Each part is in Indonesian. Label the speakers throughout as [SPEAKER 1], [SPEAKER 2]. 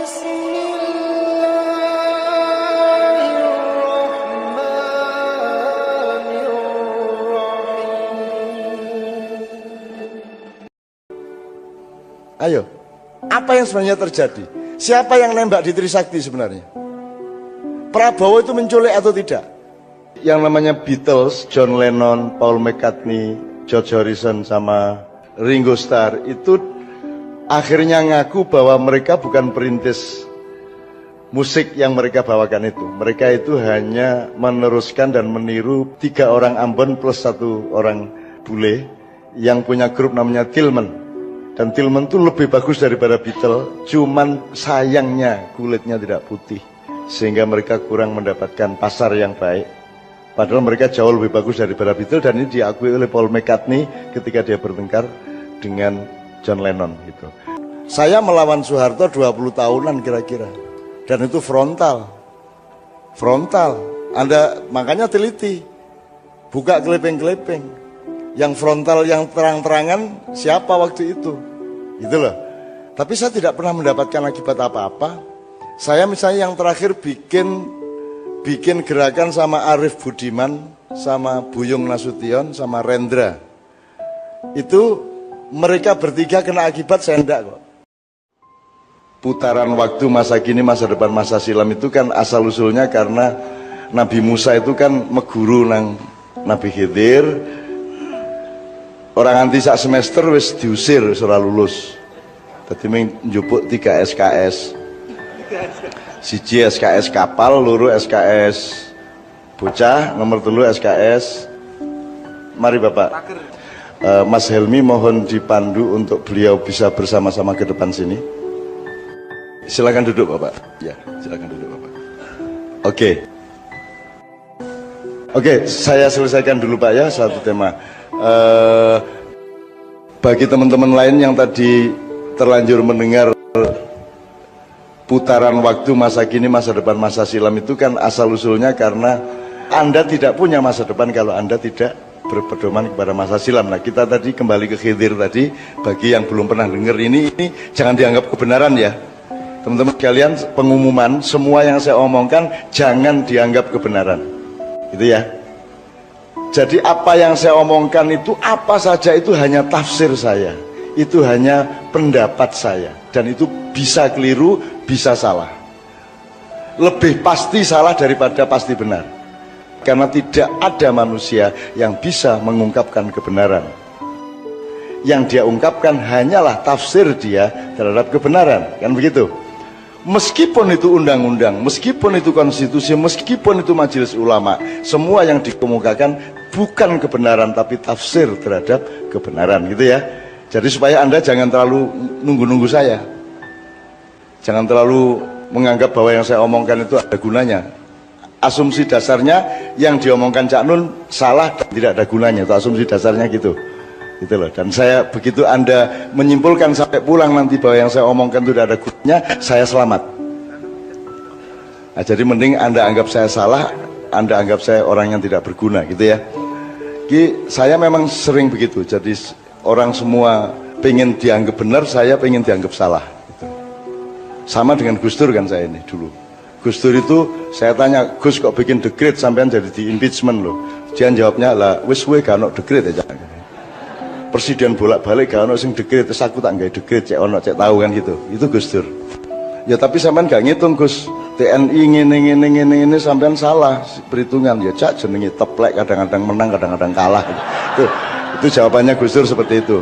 [SPEAKER 1] Ayo, apa yang sebenarnya terjadi? Siapa yang nembak di Trisakti sebenarnya? Prabowo itu menculik atau tidak? Yang namanya Beatles, John Lennon, Paul McCartney, George Harrison sama Ringo Starr itu akhirnya ngaku bahwa mereka bukan perintis musik yang mereka bawakan itu. Mereka itu hanya meneruskan dan meniru 3 orang Ambon plus 1 orang bule yang punya grup namanya Tillman. Dan Tillman itu lebih bagus daripada Beatles, cuman sayangnya kulitnya tidak putih, sehingga mereka kurang mendapatkan pasar yang baik. Padahal mereka jauh lebih bagus daripada Beatles, dan ini diakui oleh Paul McCartney ketika dia bertengkar dengan John Lennon gitu. Saya melawan Soeharto 20 tahunan kira-kira, dan itu frontal. Anda makanya teliti, buka kelepeng-kelepeng. Yang frontal, yang terang-terangan siapa waktu itu, gitu loh. Tapi saya tidak pernah mendapatkan akibat apa-apa. Saya misalnya yang terakhir bikin gerakan sama Arief Budiman, sama Buyung Nasution, sama Rendra. Itu mereka bertiga kena akibat, saya enggak kok. Putaran waktu masa kini, masa depan, masa silam itu kan asal-usulnya karena Nabi Musa itu kan meguru nang Nabi Khidir. Orang anti sak semester wis diusir ora lulus. Dadi mung njupuk 3 SKS. 1 SKS kapal, 2 SKS bocah, nomor 3 SKS. Mari Bapak. Mas Helmi mohon dipandu untuk beliau bisa bersama-sama ke depan sini. Silakan duduk Bapak. Ya, silakan duduk Bapak. Oke, saya selesaikan dulu Pak ya satu tema. Bagi teman-teman lain yang tadi terlanjur mendengar putaran waktu masa kini, masa depan, masa silam itu kan asal-usulnya karena Anda tidak punya masa depan kalau Anda tidak berpedoman kepada masa silam. Nah, kita tadi kembali ke Khidir tadi. Bagi yang belum pernah dengar ini jangan dianggap kebenaran ya teman-teman sekalian. Pengumuman, semua yang saya omongkan jangan dianggap kebenaran, gitu ya. Jadi apa yang saya omongkan itu apa saja itu hanya tafsir saya, itu hanya pendapat saya, dan itu bisa keliru, bisa salah. Lebih pasti salah daripada pasti benar, karena tidak ada manusia yang bisa mengungkapkan kebenaran. Yang dia ungkapkan hanyalah tafsir dia terhadap kebenaran, kan begitu. Meskipun itu undang-undang, meskipun itu konstitusi, meskipun itu majelis ulama, semua yang dikemukakan bukan kebenaran tapi tafsir terhadap kebenaran, gitu ya. Jadi supaya Anda jangan terlalu nunggu-nunggu saya, jangan terlalu menganggap bahwa yang saya omongkan itu ada gunanya. Asumsi dasarnya yang diomongkan Cak Nun salah dan tidak ada gunanya, itu asumsi dasarnya gitu loh. Dan saya begitu Anda menyimpulkan sampai pulang nanti bahwa yang saya omongkan itu tidak ada gunanya, saya selamat. Nah, jadi mending Anda anggap saya salah, Anda anggap saya orang yang tidak berguna, gitu ya. Saya memang sering begitu. Jadi orang semua pengen dianggap benar, saya pengen dianggap salah, gitu. Sama dengan Gus Dur kan saya ini dulu. Gus Dur itu saya tanya, Gus kok bikin dekret sampean jadi di impeachment loh. Dia jawabnya lah, wis gak ono dekret aja. Presiden bolak-balik gak ono sing dekret, terus aku tak nggawe dekret, cek ono cek tahu kan gitu. Itu Gus Dur. Ya tapi sampean gak ngitung Gus. TNI ngene sampean salah perhitungan. Ya Cak jenenge teplek, kadang-kadang menang, kadang-kadang kalah. Itu jawabannya Gus Dur seperti itu.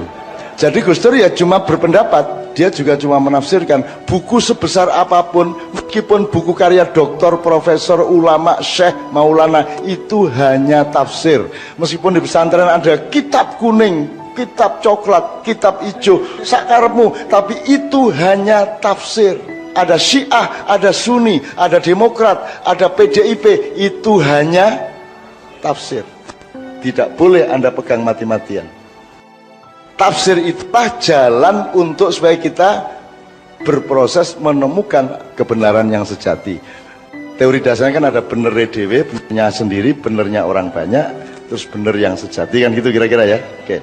[SPEAKER 1] Jadi Gus Dur ya cuma berpendapat, dia juga cuma menafsirkan. Buku sebesar apapun, meskipun buku karya doktor, profesor, ulama, syekh, maulana, itu hanya tafsir. Meskipun di pesantren ada kitab kuning, kitab coklat, kitab hijau, sakarepmu, tapi itu hanya tafsir. Ada Syiah, ada Sunni, ada Demokrat, ada PDIP, itu hanya tafsir. Tidak boleh Anda pegang mati-matian. Tafsir itulah jalan untuk supaya kita berproses menemukan kebenaran yang sejati. Teori dasarnya kan ada bener dewe, benernya sendiri, benernya orang banyak, terus bener yang sejati, kan gitu kira-kira ya. Oke.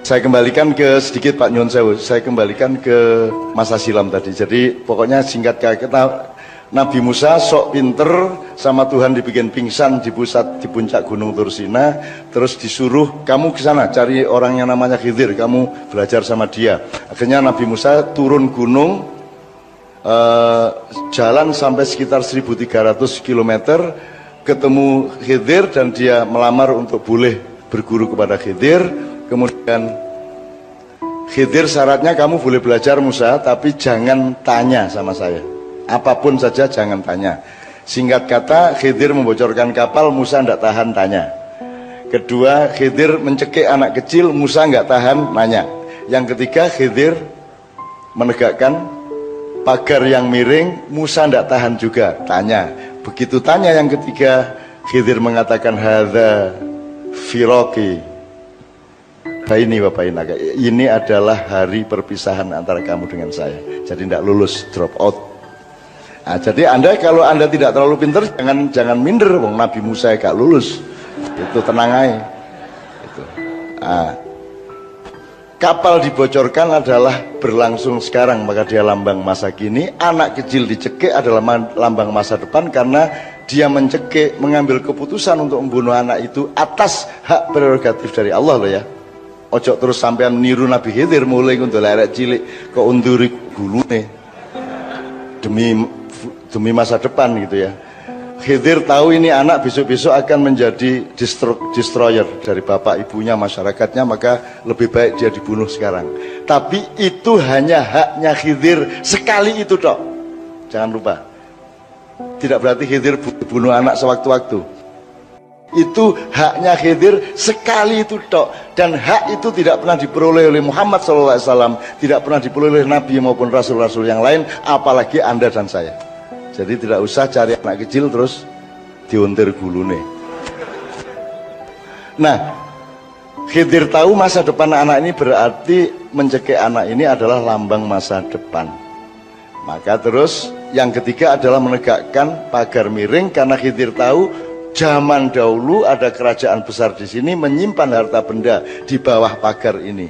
[SPEAKER 1] Saya kembalikan ke sedikit Pak Nyun Sewu, saya kembalikan ke masa silam tadi. Jadi pokoknya singkat kata, Nabi Musa sok pinter sama Tuhan dibikin pingsan di puncak Gunung Tursina, terus disuruh kamu ke sana cari orang yang namanya Khidir, kamu belajar sama dia. Akhirnya Nabi Musa turun gunung, jalan sampai sekitar 1.300 km, ketemu Khidir dan dia melamar untuk boleh berguru kepada Khidir. Kemudian Khidir syaratnya kamu boleh belajar Musa, tapi jangan tanya sama saya. Apapun saja jangan tanya. Singkat kata, Khidir membocorkan kapal, Musa tidak tahan tanya. Kedua, Khidir mencekik anak kecil, Musa nggak tahan nanya. Yang ketiga, Khidir menegakkan pagar yang miring, Musa tidak tahan juga tanya. Begitu tanya yang ketiga, Khidir mengatakan hadza firaqi. Ini Bapak Inaga, ini adalah hari perpisahan antara kamu dengan saya. Jadi tidak lulus, drop out. Nah, jadi kalau anda tidak terlalu pinter, jangan minder. Wong Nabi Musa gak lulus, itu tenang aja. Itu. Nah, kapal dibocorkan adalah berlangsung sekarang, maka dia lambang masa kini. Anak kecil dicekik adalah lambang masa depan, karena dia mencekik, mengambil keputusan untuk membunuh anak itu atas hak prerogatif dari Allah loh ya. Ojo terus sampean niru Nabi Khidir mulai untuk lerek cilik kok unduri gulune demi masa depan gitu ya. Khidir tahu ini anak besok-besok akan menjadi destroyer dari bapak ibunya, masyarakatnya, maka lebih baik dia dibunuh sekarang. Tapi itu hanya haknya Khidir sekali itu dok. Jangan lupa. Tidak berarti Khidir bunuh anak sewaktu-waktu. Itu haknya Khidir sekali itu tok, dan hak itu tidak pernah diperoleh oleh Muhammad SAW, tidak pernah diperoleh oleh Nabi maupun Rasul-Rasul yang lain, apalagi anda dan saya. Jadi tidak usah cari anak kecil terus diuntir gulune. Nah, Khidir tahu masa depan anak ini, berarti mencekik anak ini adalah lambang masa depan. Maka terus yang ketiga adalah menegakkan pagar miring, karena Khidir tahu zaman dahulu ada kerajaan besar di sini menyimpan harta benda di bawah pagar ini.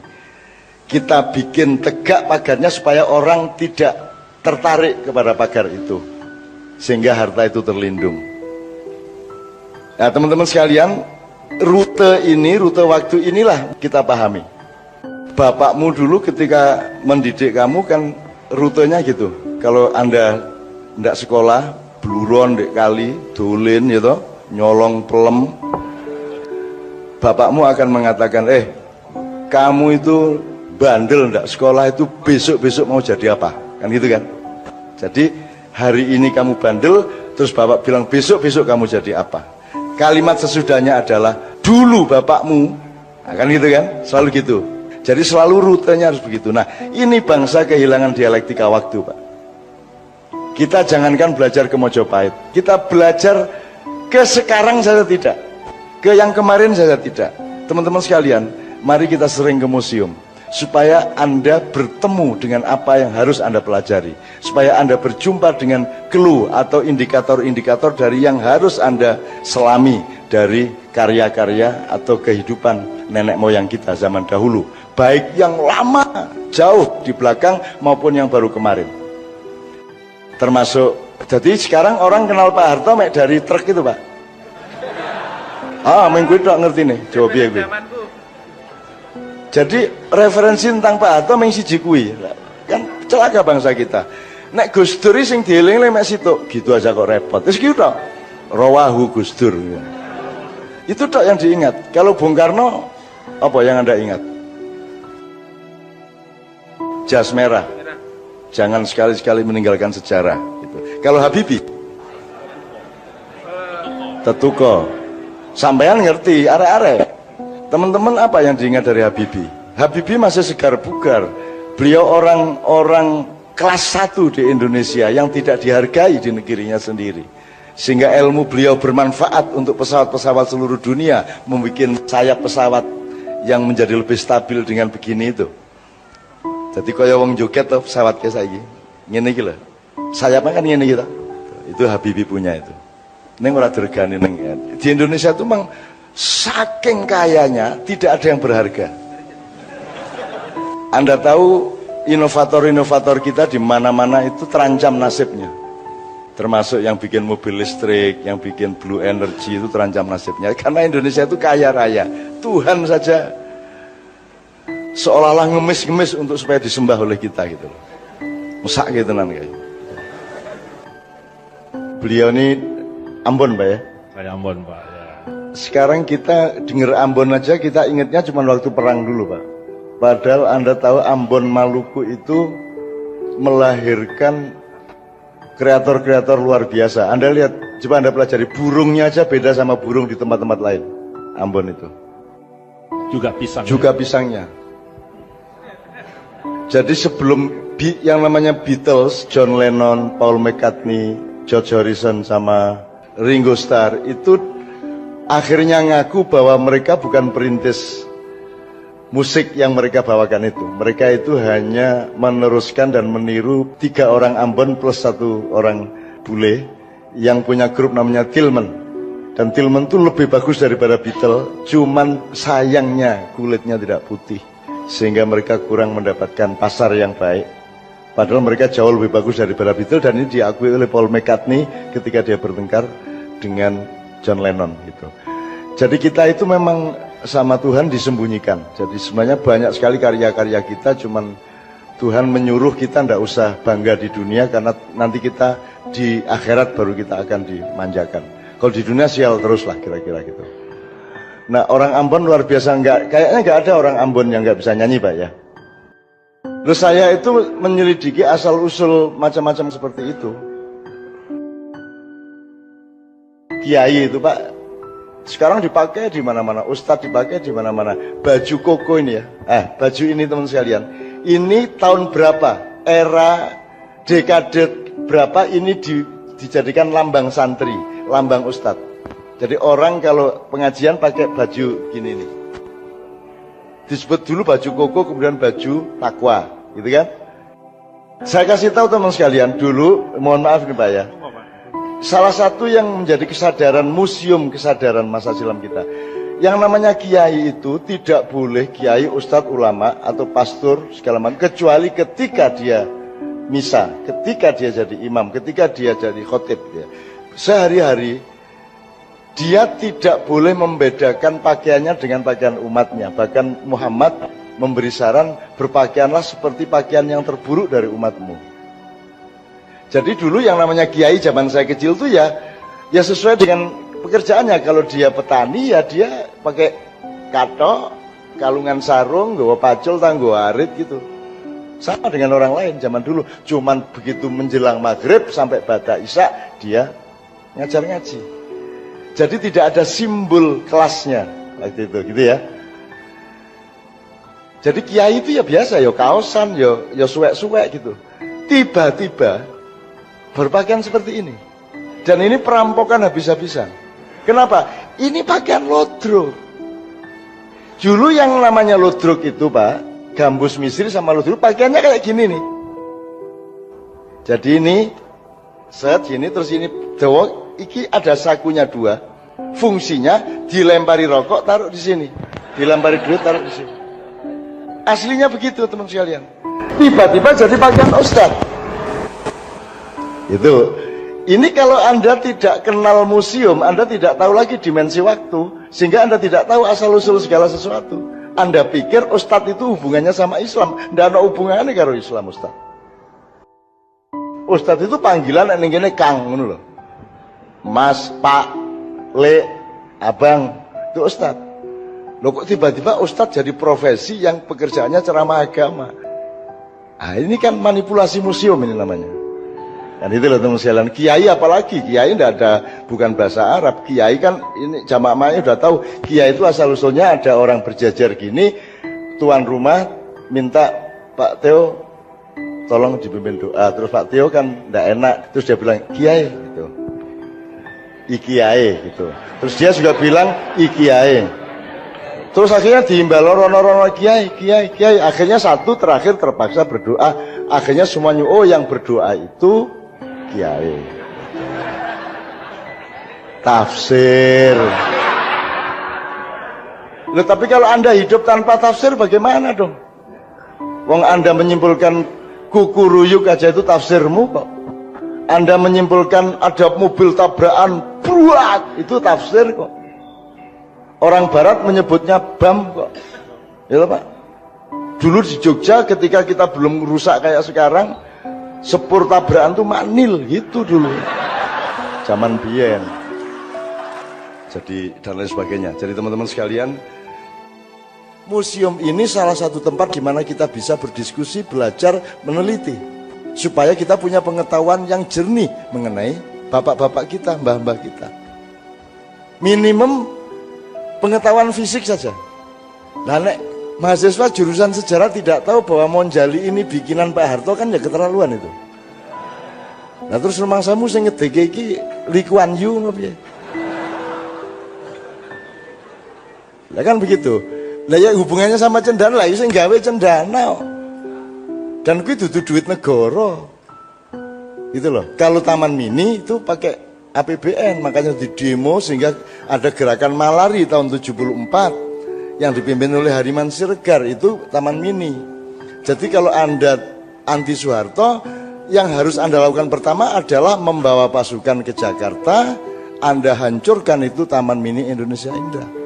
[SPEAKER 1] Kita bikin tegak pagarnya supaya orang tidak tertarik kepada pagar itu, sehingga harta itu terlindung. Nah teman-teman sekalian, rute waktu inilah kita pahami. Bapakmu dulu ketika mendidik kamu kan rutenya gitu. Kalau anda tidak sekolah, bluron dek kali, dolin gitu, nyolong pelem, bapakmu akan mengatakan, kamu itu bandel ndak sekolah, itu besok-besok mau jadi apa, kan gitu kan. Jadi hari ini kamu bandel, terus bapak bilang besok-besok kamu jadi apa. Kalimat sesudahnya adalah dulu bapakmu, nah, kan gitu kan, selalu gitu. Jadi selalu rutenya harus begitu. Nah ini bangsa kehilangan dialektika waktu Pak. Kita jangankan belajar ke Mojopahit, kita belajar ke sekarang saja tidak, ke yang kemarin saja tidak. Teman-teman sekalian, mari kita sering ke museum, supaya anda bertemu dengan apa yang harus anda pelajari, supaya anda berjumpa dengan clue atau indikator-indikator dari yang harus anda selami dari karya-karya atau kehidupan nenek moyang kita zaman dahulu, baik yang lama jauh di belakang maupun yang baru kemarin. Termasuk, jadi sekarang orang kenal Pak Harto dari truk itu Pak. Minggu itu ngerti nih, coba biar gue. Jadi referensi tentang Pak Harto siji kuwi. Kan celaka bangsa kita. Nek Gus Dur sing dieling-eling mek situ, gitu aja kok repot. Terus gitu tok. Rawahu Gus Dur. Itu tok yang diingat. Kalau Bung Karno, apa yang anda ingat? Jas merah. Jangan sekali-sekali meninggalkan sejarah gitu. Kalau Habibie Tetuko, sampean ngerti are-are. Teman-teman apa yang diingat dari Habibie? Habibie masih segar bugar. Beliau orang kelas 1 di Indonesia yang tidak dihargai di negerinya sendiri, sehingga ilmu beliau bermanfaat untuk pesawat-pesawat seluruh dunia, membuat sayap pesawat yang menjadi lebih stabil dengan begini itu. Jadi kaya wong joget tuh pesawat kayak saiki. Ngene iki lho. Sayapnya kan ngene gitu. Itu Habibie punya itu. Neng ora diregani neng. Di Indonesia itu memang saking kayanya tidak ada yang berharga. Anda tahu inovator-inovator kita di mana-mana itu terancam nasibnya. Termasuk yang bikin mobil listrik, yang bikin blue energy itu terancam nasibnya. Karena Indonesia itu kaya raya. Tuhan saja seolah-olah ngemis-ngemis untuk supaya disembah oleh kita gitu. Musak gitu nanti. Beliau ini Ambon, Pak ya?
[SPEAKER 2] Saya Ambon, Pak. Ya.
[SPEAKER 1] Sekarang kita dengar Ambon aja, kita ingatnya cuma waktu perang dulu, Pak. Padahal Anda tahu Ambon Maluku itu melahirkan kreator-kreator luar biasa. Anda lihat, coba Anda pelajari, burungnya aja beda sama burung di tempat-tempat lain. Ambon itu.
[SPEAKER 2] Juga pisang.
[SPEAKER 1] Juga pisangnya. Jadi sebelum yang namanya Beatles, John Lennon, Paul McCartney, George Harrison sama Ringo Starr itu akhirnya ngaku bahwa mereka bukan perintis musik yang mereka bawakan itu. Mereka itu hanya meneruskan dan meniru 3 orang Ambon plus 1 orang bule yang punya grup namanya Tillman. Dan Tillman itu lebih bagus daripada Beatles, cuman sayangnya kulitnya tidak putih sehingga mereka kurang mendapatkan pasar yang baik. Padahal mereka jauh lebih bagus daripada Beatles, dan ini diakui oleh Paul McCartney ketika dia bertengkar dengan John Lennon gitu. Jadi kita itu memang sama Tuhan disembunyikan. Jadi sebenarnya banyak sekali karya-karya kita, cuman Tuhan menyuruh kita tidak usah bangga di dunia, karena nanti kita di akhirat baru kita akan dimanjakan. Kalau di dunia sial terus lah kira-kira gitu. Nah, orang Ambon luar biasa, kayaknya nggak ada orang Ambon yang nggak bisa nyanyi, Pak ya. Terus saya itu menyelidiki asal-usul macam-macam seperti itu. Kiai itu, Pak, sekarang dipakai di mana-mana, ustadz dipakai di mana-mana. Baju koko ini ya, baju ini teman sekalian, ini tahun berapa? Era dekade berapa ini dijadikan lambang santri, lambang ustadz. Jadi orang kalau pengajian pakai baju gini nih. Disebut dulu baju koko, kemudian baju takwa, gitu kan? Saya kasih tahu teman sekalian dulu, mohon maaf nih Pak ya. Salah satu yang menjadi kesadaran, museum kesadaran masa silam kita, yang namanya kiai itu tidak boleh kiai, ustadz, ulama atau pastor segala macam, kecuali ketika dia misa, ketika dia jadi imam, ketika dia jadi khotib ya. Sehari-hari dia tidak boleh membedakan pakaiannya dengan pakaian umatnya. Bahkan Muhammad memberi saran, berpakaianlah seperti pakaian yang terburuk dari umatmu. Jadi dulu yang namanya kiai zaman saya kecil tuh ya sesuai dengan pekerjaannya. Kalau dia petani ya dia pakai katok, kalungan sarung, nggawa pacul, nggawa arit gitu. Sama dengan orang lain zaman dulu. Cuman begitu menjelang maghrib sampai bada isya dia ngajar ngaji. Jadi tidak ada simbol kelasnya waktu itu, gitu ya. Jadi kiai itu ya biasa, ya kaosan, ya suwek-suwek gitu. Tiba-tiba berpakaian seperti ini. Dan ini perampokan habis-habisan. Kenapa? Ini pakaian lodrok. Dulu yang namanya lodrok itu, Pak, gambus misri sama lodrok, pakaiannya kayak gini nih. Jadi ini set gini, terus ini dewok. Iki ada sakunya 2, fungsinya dilempari rokok taruh di sini, dilempari duit taruh di sini. Aslinya begitu teman sekalian. Tiba-tiba jadi pakaian ustadz. Itu. Ini kalau Anda tidak kenal museum, Anda tidak tahu lagi dimensi waktu, sehingga Anda tidak tahu asal-usul segala sesuatu. Anda pikir ustadz itu hubungannya sama Islam, tidak ada hubungannya karo Islam ustadz. Ustadz itu panggilan yang Kang, ngono lho. Mas, Pak, Le, Abang, itu ustadz. Loh kok tiba-tiba ustadz jadi profesi yang pekerjaannya ceramah agama. Nah ini kan manipulasi museum ini namanya. Dan itu loh teman sekalian, kiai apalagi, kiai tidak ada, bukan bahasa Arab. Kiai kan, ini jamaah-jamaahnya udah tahu, kiai itu asal-usulnya ada orang berjajar gini, tuan rumah minta Pak Theo tolong dipimpin doa. Terus Pak Theo kan tidak enak, terus dia bilang, kiai gitu. Ikiai gitu. Terus dia juga bilang ikiai. Terus akhirnya diimbal rono-rono kiai. Akhirnya satu terakhir terpaksa berdoa. Akhirnya semuanya yang berdoa itu kiai. Tafsir. Loh, tapi kalau Anda hidup tanpa tafsir bagaimana dong? Wong Anda menyimpulkan kuku ruyuk aja itu tafsirmu kok. Anda menyimpulkan ada mobil tabrakan, buat itu tafsir kok. Orang Barat menyebutnya bam kok. Ya Pak. Dulu di Jogja ketika kita belum rusak kayak sekarang, sepur tabrakan tuh manil gitu dulu. Zaman biyen. Jadi dan lain sebagainya. Jadi teman-teman sekalian, museum ini salah satu tempat di mana kita bisa berdiskusi, belajar, meneliti, supaya kita punya pengetahuan yang jernih mengenai bapak-bapak kita, mbah-mbah kita. Minimum pengetahuan fisik saja. Nah, nek mahasiswa jurusan sejarah tidak tahu bahwa Monjali ini bikinan Pak Harto kan ya keterlaluan itu. Nah terus rumangsamu sing ngedeke iki Lee Kuan Yew ngono piye? Lah kan begitu. Lah ya hubungannya sama cendana lah, sing gawe cendana. Dan kuwi dudu duit negara. Gitu loh. Kalau Taman Mini itu pakai APBN, makanya di demo sehingga ada gerakan Malari tahun 74 yang dipimpin oleh Hariman Siregar, itu Taman Mini. Jadi kalau Anda anti Soeharto, yang harus Anda lakukan pertama adalah membawa pasukan ke Jakarta, Anda hancurkan itu Taman Mini Indonesia Indah.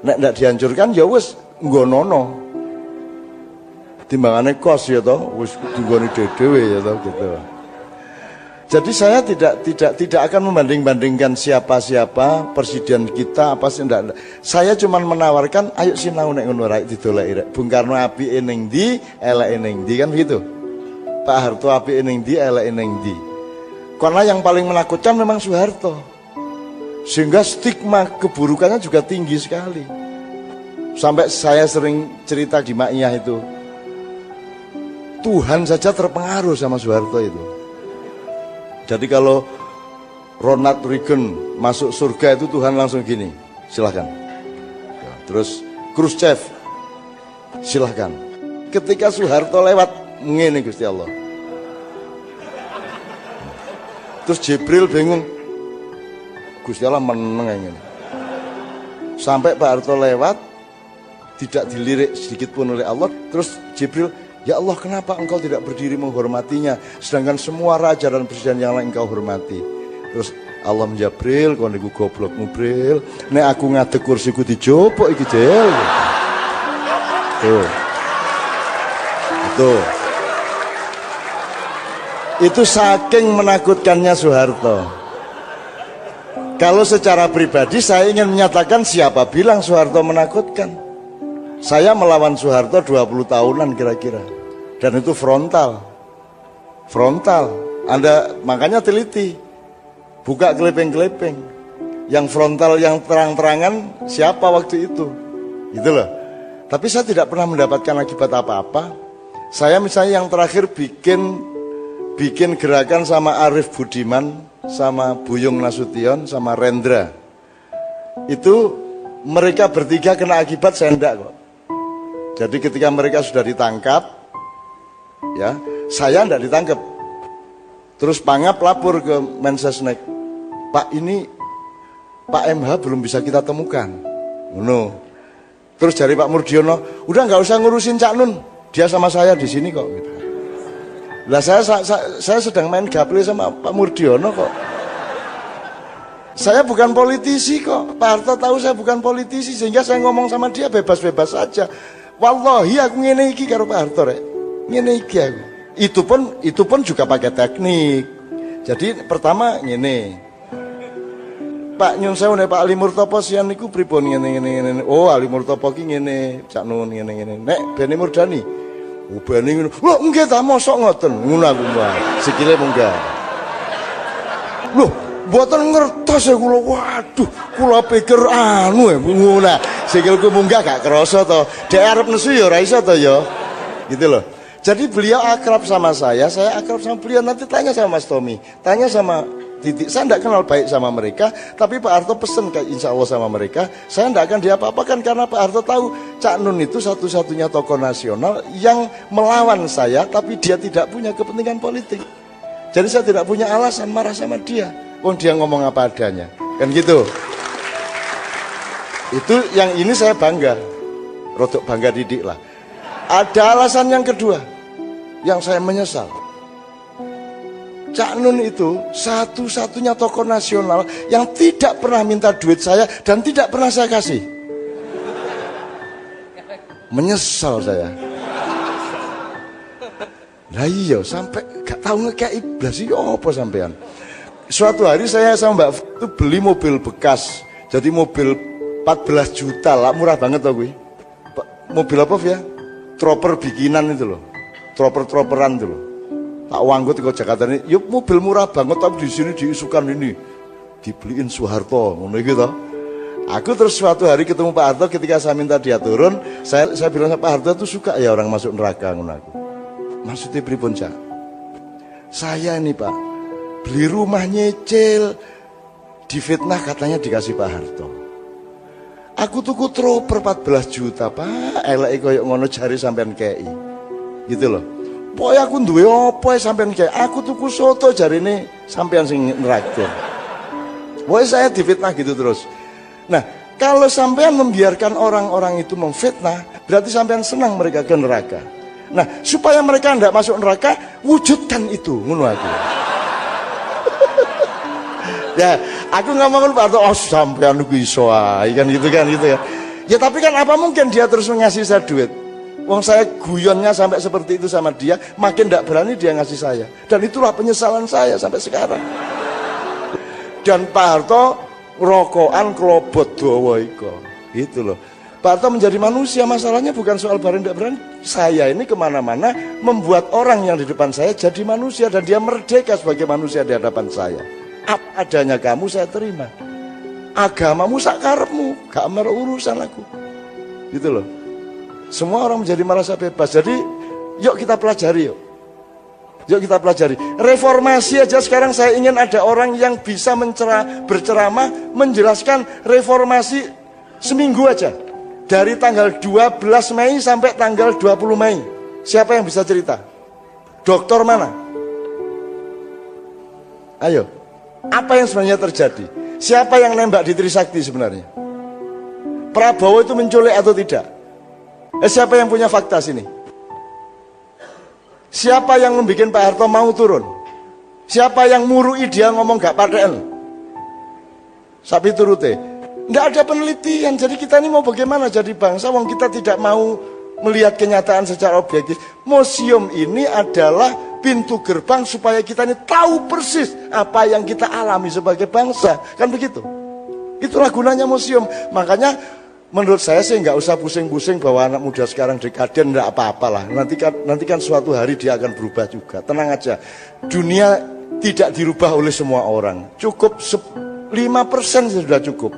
[SPEAKER 1] Nek ndak dihancurkan ya wis nggonono. Timbangane kos ya toh, wis dinggone dhewe ya toh gitu. Jadi saya tidak akan membanding-bandingkan siapa-siapa presiden kita apa sih ndak. Saya cuma menawarkan ayo sinau nek ngono rae didoleki rek. Bung Karno apike ning ndi, eleke ning ndi kan begitu. Pak Harto apike ning ndi, eleke ning ndi. Karena yang paling menakutkan memang Soeharto. Sehingga stigma keburukannya juga tinggi sekali. Sampai saya sering cerita di Maiyah itu, Tuhan saja terpengaruh sama Soeharto itu. Jadi kalau Ronald Reagan masuk surga itu Tuhan langsung gini, silahkan. Terus Khrushchev, silahkan. Ketika Soeharto lewat, ngene Gusti Allah. Terus Jibril bingung, Gusti Allah meneng ngene. Sampai Pak Harto lewat, tidak dilirik sedikit pun oleh Allah. Terus Jibril, ya Allah, kenapa engkau tidak berdiri menghormatinya, sedangkan semua raja dan presiden yang lain engkau hormati. Terus Allah menjabril, kau niku goblok mubril, nek aku ngadeg kursiku dijopok iki jel. Tuh. Itu saking menakutkannya Soeharto. Kalau secara pribadi saya ingin menyatakan, siapa bilang Soeharto menakutkan? Saya melawan Soeharto 20 tahunan kira-kira. Dan itu frontal. Anda makanya teliti. Buka kelepeng-kelepeng. Yang frontal, yang terang-terangan siapa waktu itu. Gitu loh. Tapi saya tidak pernah mendapatkan akibat apa-apa. Saya misalnya yang terakhir bikin gerakan sama Arif Budiman, sama Buyung Nasution, sama Rendra. Itu mereka bertiga kena akibat, saya enggak kok. Jadi ketika mereka sudah ditangkap, ya, saya enggak ditangkap. Terus Pangap lapor ke Mensesnek, Pak, ini Pak MH belum bisa kita temukan. No. Terus dari Pak Murdiono, udah nggak usah ngurusin Cak Nun, dia sama saya di sini kok. Gitu. Lah saya sedang main gaple sama Pak Murdiono kok. Saya bukan politisi kok. Pak Harto tahu saya bukan politisi, sehingga saya ngomong sama dia bebas-bebas saja. Wallahi aku ngene iki karo Pak Harto rek. Ngene iki aku. Itu pun juga pakai teknik. Jadi pertama ngene. Pak nyun sewu nek Pak Ali Murtopo sian niku pripun ngene. Oh, Ali Murtopo ki ngene, Cak Nun ngene. Nek Beni Murdani. Oh, Beni ngono. Lho, nggih ta mosok ngoten. Ngono aku wae. Sikile munggah. Loh, mboten ngertos ya kula. Waduh, kula pikir anu ya ngono. Sikilku munggah gak kerasa to. Dek arep nesu ya ora iso to ya. Gitu loh. Jadi beliau akrab sama saya akrab sama beliau. Nanti tanya sama Mas Tommy, tanya sama Titik. Saya tidak kenal baik sama mereka, tapi Pak Harto pesen kayak insya Allah sama mereka, saya tidak akan diapa-apakan karena Pak Harto tahu Cak Nun itu satu-satunya tokoh nasional yang melawan saya, tapi dia tidak punya kepentingan politik. Jadi saya tidak punya alasan marah sama dia. Dia ngomong apa adanya, kan gitu. Itu yang ini saya bangga, rodok bangga didik lah. Ada alasan yang kedua yang saya menyesal. Cak Nun itu satu-satunya tokoh nasional yang tidak pernah minta duit saya dan tidak pernah saya kasih. Menyesal saya. Lah iya, sampai gak tahu ngekei blas iki apa sampean. Suatu hari saya sama Mbak itu beli mobil bekas. Jadi mobil 14 juta lah, murah banget tau gue. Mobil apa ya? Troper bikinan itu loh. Troperan itu loh. Tak wanggut ke Jakarta ini, yuk mobil murah banget tapi di sini diisukan ini. Dibeliin Soeharto, ngono gitu. Aku terus suatu hari ketemu Pak Harto, ketika saya minta dia turun, saya bilang sama Pak Harto itu suka ya orang masuk neraka ngono aku. Maksudnya pripun, Cak? Saya ini Pak, beli rumah nyicil, difitnah katanya dikasih Pak Harto. Aku tuku troper 14 juta Pak, elek koyo ngono jari sampean kei. Gitu loh. Pokoke aku duwe apa sampean kei? Aku tuku soto jarine sampean sing neraktir. Pokoke saya difitnah gitu terus. Nah, kalau sampean membiarkan orang-orang itu memfitnah, berarti sampean senang mereka ke neraka. Nah, supaya mereka tidak masuk neraka, wujudkan itu, ngono aku. Ya, aku ngomong Pak Harto, oh sampean ku iso ae kan gitu kan. Ya tapi kan apa mungkin dia terus ngasih saya duit? Wong saya guyonnya sampai seperti itu sama dia, makin tidak berani dia ngasih saya. Dan itulah penyesalan saya sampai sekarang. Dan Pak Harto rokokan kelobot dawa iko. Gitu loh. Pak Harto menjadi manusia, masalahnya bukan soal barang tidak berani. Saya ini kemana-mana membuat orang yang di depan saya jadi manusia dan dia merdeka sebagai manusia di hadapan saya. Apa adanya kamu saya terima. Agamamu sakarepmu, gak urusan aku. Gitu loh. Semua orang menjadi merasa bebas. Jadi yuk kita pelajari yuk. Yuk kita pelajari. Reformasi aja sekarang saya ingin ada orang yang bisa berceramah menjelaskan reformasi seminggu aja. Dari tanggal 12 Mei sampai tanggal 20 Mei. Siapa yang bisa cerita? Dokter mana? Ayo. Apa yang sebenarnya terjadi? Siapa yang nembak di Trisakti sebenarnya? Prabowo itu menculik atau tidak? Siapa yang punya fakta sini? Siapa yang membuat Pak Harto mau turun? Siapa yang murui dia ngomong gak paten? Sapi turute. Nggak ada penelitian. Jadi kita ini mau bagaimana jadi bangsa wong kita tidak mau melihat kenyataan secara objektif. Museum ini adalah pintu gerbang supaya kita ini tahu persis apa yang kita alami sebagai bangsa. Kan begitu. Itulah gunanya museum. Makanya menurut saya sih nggak usah pusing-pusing bahwa anak muda sekarang dekaden, nggak apa-apalah. Nanti kan suatu hari dia akan berubah juga. Tenang aja. Dunia tidak dirubah oleh semua orang. Cukup 5% sudah cukup.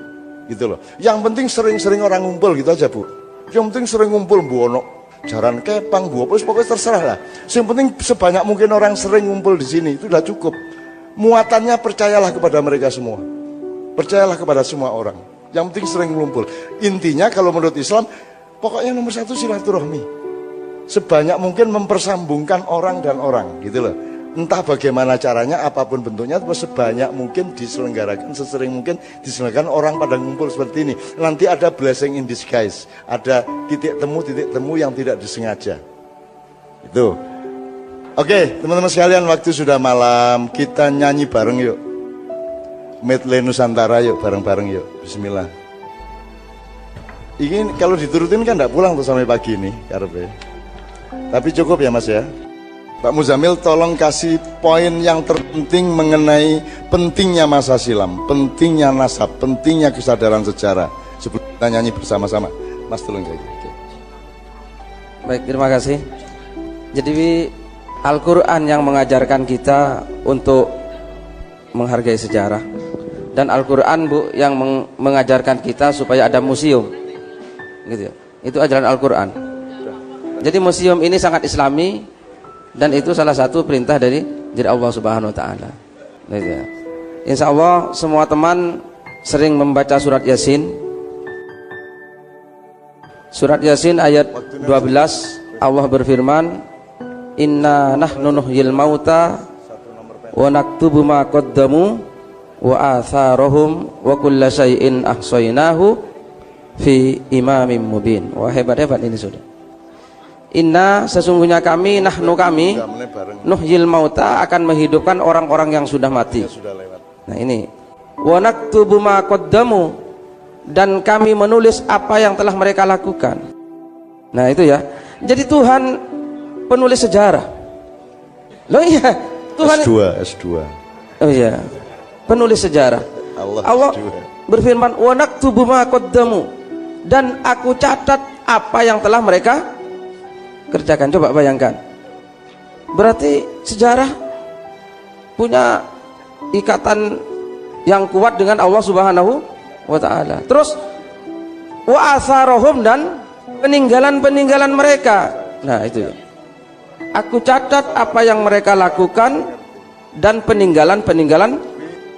[SPEAKER 1] Gitu loh. Yang penting sering-sering orang ngumpul gitu aja, Bu. Yang penting sering ngumpul, Bu ono jaran kepang, Bu apa pokoknya terserah lah. Yang penting sebanyak mungkin orang sering ngumpul di sini itu sudah cukup. Muatannya percayalah kepada mereka semua. Percayalah kepada semua orang. Yang penting sering ngumpul. Intinya kalau menurut Islam, pokoknya nomor satu silaturahmi. Sebanyak mungkin mempersambungkan orang dan orang, gitu loh. Entah bagaimana caranya, apapun bentuknya, sebanyak mungkin diselenggarakan, sesering mungkin diselenggarakan orang pada ngumpul seperti ini. Nanti ada blessing in disguise, ada titik temu yang tidak disengaja. Itu. Oke, teman-teman sekalian, waktu sudah malam, kita nyanyi bareng yuk. Medley Nusantara yuk, bareng-bareng yuk. Bismillah. Ini kalau diturutin kan enggak pulang tuh sampai pagi ini, karepe. Tapi cukup ya Mas ya. Pak Muzamil tolong kasih poin yang terpenting mengenai pentingnya masa silam, pentingnya nasab, pentingnya kesadaran sejarah. Sebelum kita nyanyi bersama-sama. Mas tolong kayak gitu.
[SPEAKER 3] Baik, terima kasih. Jadi Al-Quran yang mengajarkan kita untuk menghargai sejarah. Dan Al-Quran Bu yang mengajarkan kita supaya ada museum. Gitu ya. Itu ajaran Al-Quran. Jadi museum ini sangat islami. Dan itu salah satu perintah dari Allah Subhanahu Wa Taala. Insya Allah semua teman sering membaca surat Yasin. Surat Yasin ayat 12 Allah berfirman, Inna nahnu nuhyil mauta wa naktubu ma qaddamu wa atharahum wa kulla syai'in ahsaynahu fi imamin mubin. Wah, hebat-hebat ini sudah. inna sesungguhnya kami, nahnu kami,
[SPEAKER 1] Gamne bareng
[SPEAKER 3] nuhyil mauta akan menghidupkan orang-orang yang sudah mati.
[SPEAKER 1] sudah lewat.
[SPEAKER 3] Nah ini, wa naktubu ma qaddamu, dan kami menulis apa yang telah mereka lakukan. Nah itu ya. Jadi Tuhan penulis sejarah. Loh iya, Tuhan
[SPEAKER 1] S2.
[SPEAKER 3] oh iya, penulis sejarah. Allah
[SPEAKER 1] S2.
[SPEAKER 3] berfirman, wa naktubu ma qaddamu, dan aku catat apa yang telah mereka kerjakan. Coba bayangkan. Berarti sejarah punya ikatan yang kuat dengan Allah Subhanahu wa taala. Terus wa atharahum, dan peninggalan-peninggalan mereka. Nah, itu ya. Aku catat apa yang mereka lakukan dan peninggalan-peninggalan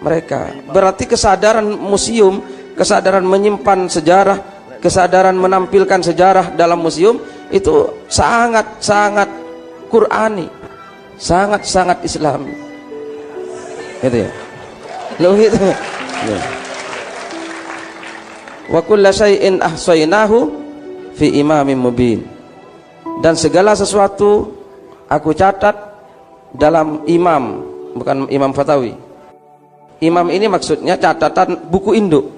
[SPEAKER 3] mereka. Berarti kesadaran museum, kesadaran menyimpan sejarah, kesadaran menampilkan sejarah dalam museum itu sangat-sangat Qur'ani, sangat-sangat Islami. Gitu ya. Loh gitu. Ya. Wa kulla syai'in ahsaynahu fi imamin mubin. Dan segala sesuatu aku catat dalam imam, bukan Imam Fatawi. Imam ini maksudnya catatan buku induk.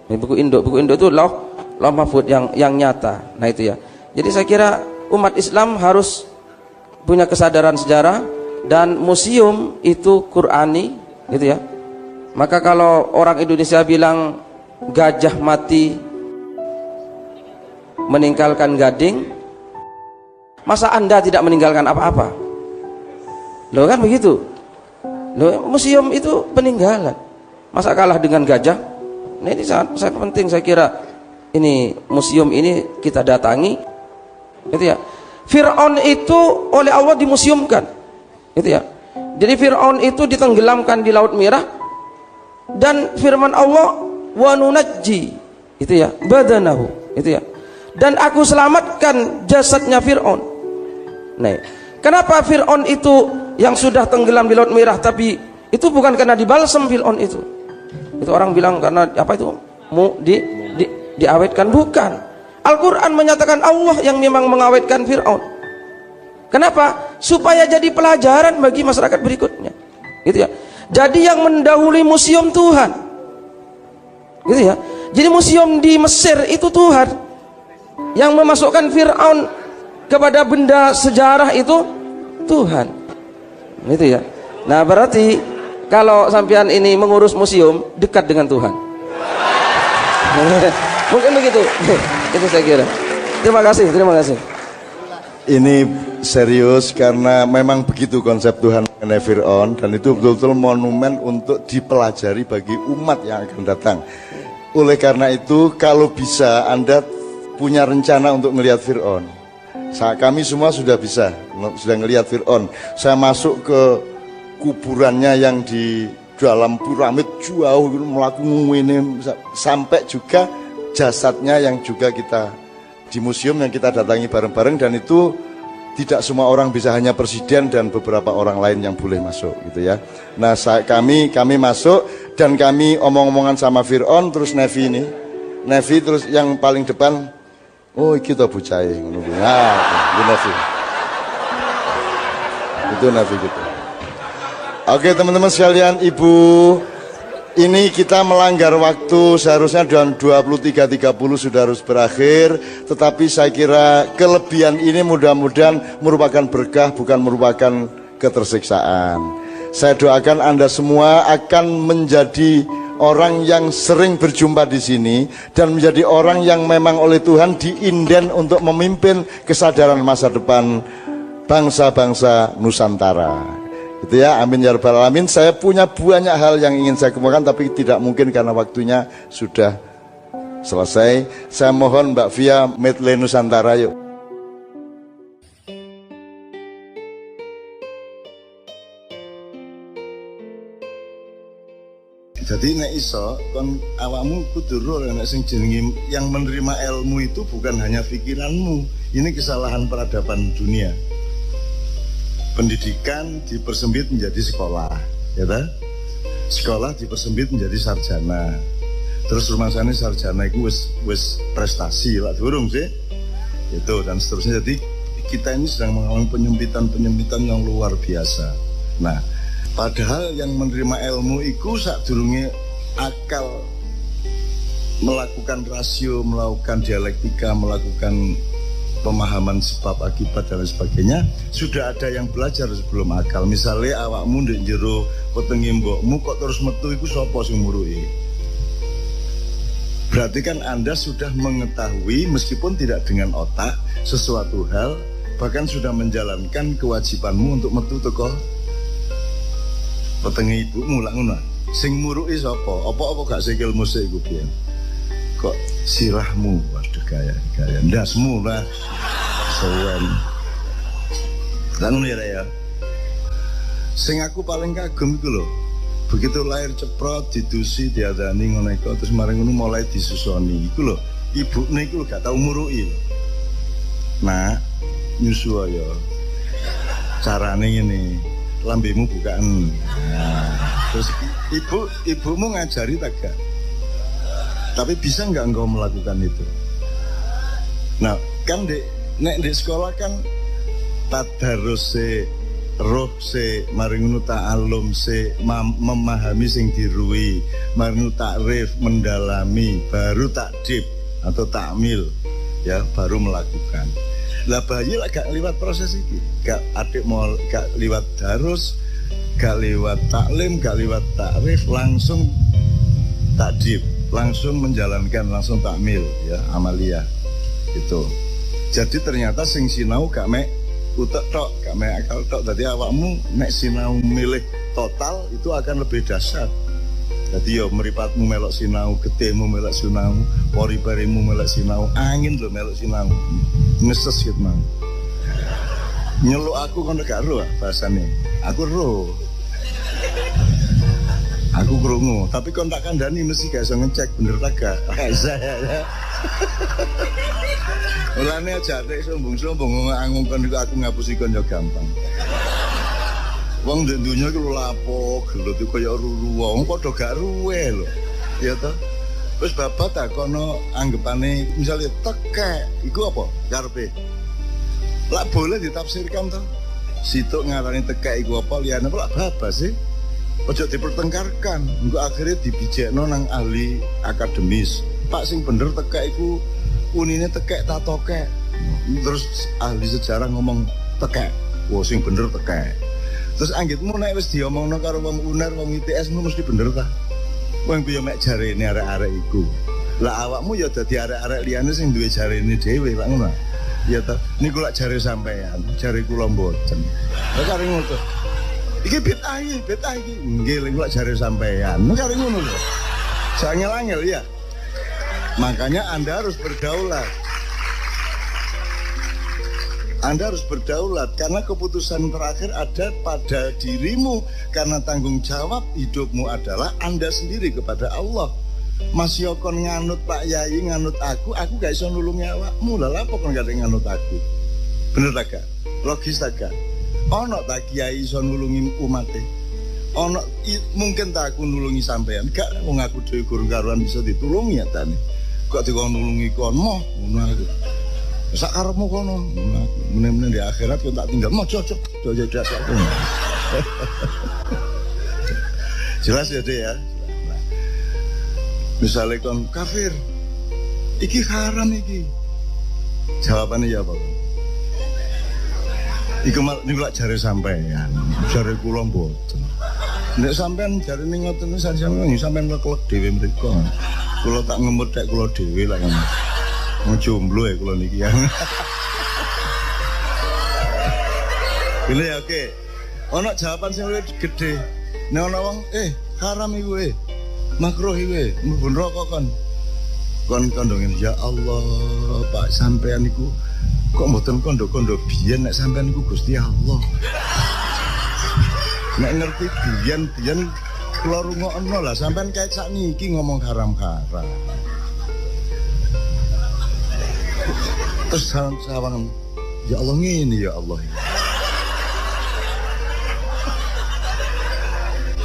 [SPEAKER 3] Ini buku induk itu lauh mahfud yang nyata. Nah itu ya. Jadi saya kira umat Islam harus punya kesadaran sejarah, dan museum itu Qur'ani, gitu ya. Maka kalau orang Indonesia bilang gajah mati meninggalkan gading, masa Anda tidak meninggalkan apa-apa? Loh kan begitu. Loh, museum itu peninggalan. Masa kalah dengan gajah? Nah ini sangat penting saya kira. Ini museum ini kita datangi, gitu ya. Fir'aun itu oleh Allah dimuseumkan, gitu ya. Jadi Fir'aun itu ditenggelamkan di Laut Merah, dan firman Allah wa nunajji, itu ya, badanahu, itu ya. Dan aku selamatkan jasadnya Fir'aun. Nah, kenapa Fir'aun itu yang sudah tenggelam di Laut Merah, tapi itu bukan karena dibalsem Fir'aun itu. Itu orang bilang karena apa itu? Diawetkan, bukan. Al-Quran menyatakan Allah yang memang mengawetkan Fir'aun. Kenapa? Supaya jadi pelajaran bagi masyarakat berikutnya, gitu ya. Jadi yang mendahului museum Tuhan, gitu ya. Jadi museum di Mesir itu Tuhan, yang memasukkan Fir'aun kepada benda sejarah itu Tuhan, gitu ya. Nah berarti kalau sampean ini mengurus museum, dekat dengan Tuhan. Mungkin begitu. Itu saya kira. Terima kasih.
[SPEAKER 1] Ini serius karena memang begitu konsep Tuhan mengenai Fir'aun, dan itu betul-betul monumen untuk dipelajari bagi umat yang akan datang. Oleh karena itu, kalau bisa Anda punya rencana untuk melihat Fir'aun. Kami semua sudah ngelihat Fir'aun. Saya masuk ke kuburannya yang di dalam piramid jauh, melakukan ini sampai juga jasadnya yang juga kita di museum yang kita datangi bareng-bareng, dan itu tidak semua orang bisa, hanya presiden dan beberapa orang lain yang boleh masuk, gitu ya. Nah kami masuk, dan kami omong-omongan sama Fir'aun, terus Nevi terus yang paling depan, oh kita bucai, nah itu Nevi gitu. Oke teman-teman sekalian, Ibu, ini kita melanggar waktu, seharusnya jam 23.30 sudah harus berakhir, tetapi saya kira kelebihan ini mudah-mudahan merupakan berkah, bukan merupakan ketersiksaan. Saya doakan Anda semua akan menjadi orang yang sering berjumpa di sini, dan menjadi orang yang memang oleh Tuhan diinden untuk memimpin kesadaran masa depan bangsa-bangsa Nusantara. Itu ya, amin ya rabbal alamin. Saya punya banyak hal yang ingin saya kemukakan, tapi tidak mungkin karena waktunya sudah selesai. Saya mohon Mbak Via, medley Nusantara yuk. Jadi nek iso kon awakmu kudu ro nek sing jenenge yang menerima ilmu itu bukan hanya pikiranmu. Ini kesalahan peradaban dunia. Pendidikan dipersempit menjadi sekolah, ya ta? Sekolah dipersempit menjadi sarjana. Terus rumangsane sarjana itu wis prestasi lah durung sih. Itu dan seterusnya, jadi kita ini sedang mengalami penyempitan yang luar biasa. Nah, padahal yang menerima ilmu itu sadurunge akal melakukan rasio, melakukan dialektika, melakukan pemahaman sebab akibat dan sebagainya, sudah ada yang belajar sebelum akal. Misalnya awakmu ndek jero wetenge mbokmu kok terus metu iku sapa sing muruki? Berarti kan Anda sudah mengetahui meskipun tidak dengan otak sesuatu hal, bahkan sudah menjalankan kewajibanmu untuk metu teko wetenge ibumu lak ngono. Sing muruki sapa? Apa gak sikil musik iku piye? Kok sirahmu? Waduh gaya ndasmu lah. Sowen. Lan ngono ya. Sing aku paling kagum iku lho. Begitu lahir ceprot didusi diadani ngono iku terus mari ngono mulai disusoni. Iku lho, ibune iku lho gak tau muruki. Nah, nyusu ya. Carane ngene. Lambemu bukaan. Nah, terus ibumu ngajari tak gak? Tapi bisa nggak engkau melakukan itu? Nah, kan nek di sekolah kan tadarus roh maringun ta'alum memahami sing dirui, maringun takrif mendalami, baru takdib atau takmil, ya baru melakukan. Lah bayi lah gak liwat proses ini, gak adik mau gak liwat darus, gak liwat taklim, gak liwat takrif, langsung takdib, langsung menjalankan, langsung takmil, ya amaliyah itu. Jadi ternyata sing sinau gak mek utek tok, gak mek akal tok. Jadi awakmu nek sinau milih total itu akan lebih dahsyat. Jadi yo meripatmu melok sinau, getihmu melok sinau, pori-porimu melok sinau, angin lho melok sinau. Ngeses gitu mang. Nyeluk aku kon gak ro bahasane. Aku ro. Aku krungu, tapi kon tak kandhani mesti gak iso ngecek bener ta gak. Saya ya. Mulane aja nek sombong-sombong ngomong kon iku aku ngapusi kon yo gampang. Wong ndek dunya iku lapo, gelut iku kaya ruru wong padha gak ruwe lho. Ya toh. Wis bapak tak kono anggapane misalnya tekek iku apa karepe? Lah boleh ditafsirkan toh. Situk ngarani tekek iku apa liyane apa bapak sih? Ojo dipertengkarkan, engko akhirnya dibijekno nang ahli akademis. Pak sing bener tekek iku unine tekek ta tokek. Terus ahli sejarah ngomong tekek. Wah sing bener tekek. Terus anggitmu nek wis diomongno karo wong UNER, wong ITS mesti bener ta? Wong ku yo mek jarene arek-arek iku. Lah awakmu ya dadi arek-arek liyane sing duwe jarene dhewe lak ngono. Ya ta, niku lak jare sampean, jare kula mboten. Lah kare ngono. Iki bid'ah iki. Nggih lak jare sampean. Kare ngono lho. Sangel-angel ya. Makanya Anda harus berdaulat. Anda harus berdaulat karena keputusan terakhir ada pada dirimu. Karena tanggung jawab hidupmu adalah Anda sendiri kepada Allah. Mas Yokon nganut Pak Yai, nganut aku gak iso nulungi awakmu. Lah apa kon gak nganut aku? Bener tak gak? Logis tak gak? Ono tak Kiai iso nulungi umate? Ono mungkin tak aku nulungi sampean? Gak, wong aku dhewe guru karuan bisa ditulungi ya tane. Kok dikon nulungi kon moh ngono aku. Sak karepmu kono. Meneh-meneh di akhirat kok tak tinggal mojo aku. Jelas ya deh ya. Misalnya kon kafir. Iki haram iki. Jawabannya ya apa? Iku niku lak jare sampean. Jare kula mboten. Nek sampean jarine ngoten sampean kelek dhewe mriku. Kula tak ngemedhek kula dhewe lak ngono. Mau jomblo ya kalau niki ya. Ini ya oke. Ono jawaban sing luwih gede. Nek ono wong haram iku makruh iku mlebu neraka kon. Kon kandhongin ya Allah, Pak sampean niku kok mboten kondo-kondo biyen nek sampean niku Gusti Allah. Nek ngerti biyen kula rungokno lah sampean kayak sakniki ngomong haram-haram. Terus sawang ya Allah ngene ya Allah.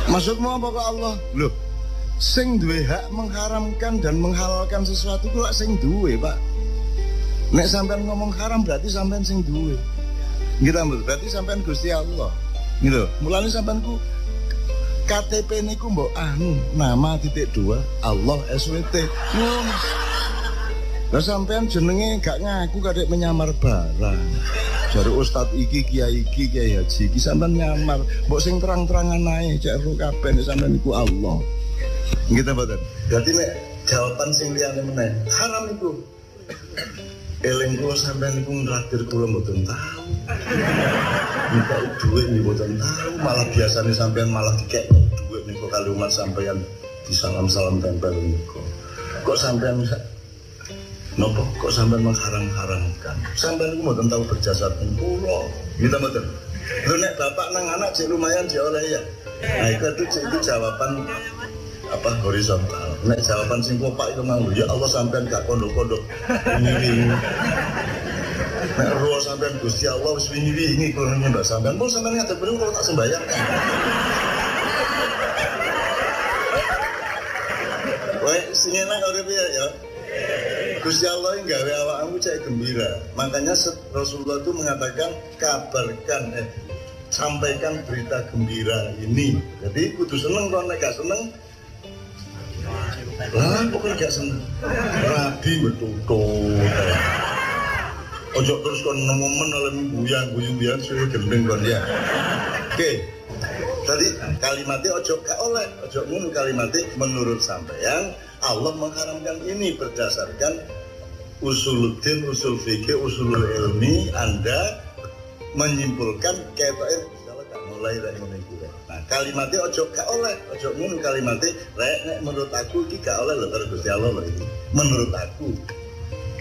[SPEAKER 1] Maksudmu apa kok Allah? Loh, sing duwe hak mengharamkan dan menghalalkan sesuatu ku lak sing duwe, Pak. Nek sampean ngomong haram berarti sampean sing duwe. Kita berarti sampean Gusti Allah. Gitu. Mulane sampeanku KTP niku mbok nama .2 Allah SWT. Lah sampean jenenge gak ngaku kadek menyamar barang. Jare ustaz iki kiai haji iki sampean nyamar. Mbok sing terang-terangan ae cek ro kabeh nek sampean niku Allah. Nggih mboten. Dadi nek jawaban sing liyane meneh haram iku. Eling kula sampean niku nraktir kula mboten tahu. Minta duit nih mboten tahu, malah biasanya sampean malah dikek duit niku kali umat sampean disalam-salam tempel niku. Kok sampean nopo kok sampean mengharam-haramkan? Sampean niku mboten tahu berjasa teng kula. Gitu mboten. Lho nek bapak nang anak cek lumayan dioleh ya. Nah itu jawaban apa horizontal. Nek jawaban sing kopak itu mau ya Allah sampean gak kondok-kondok. Ini nek ruh sampean Gusti Allah wis wingi-wingi kula nyembah sampean. Mun sampean ngadep mrene kula tak sembayang. Wae sing enak urip ya. Gusti Allah yang gawe awakmu cek gembira. Makanya Rasulullah itu mengatakan kabarkan sampaikan berita gembira ini. Jadi kudu seneng kalau nek gak seneng. Lah pokoknya gak seneng. Rabi betutut. Ojo terus kon nemomen oleh guyang suwe gendeng kon ya. Oke. Tadi kalimatnya ojo gak oleh, ojo ngono kalimatnya menurut sampeyan Allah mengharamkan ini berdasarkan usuluddin, usul fikih, usulul ilmi. Anda menyimpulkan ketoke kalau gak mulai dari niku. Nah, kalimatnya ojo gak oleh, ojo ngono kalimatnya rek nek menurut aku iki gak oleh lho karo Gusti Allah lho iki. Menurut aku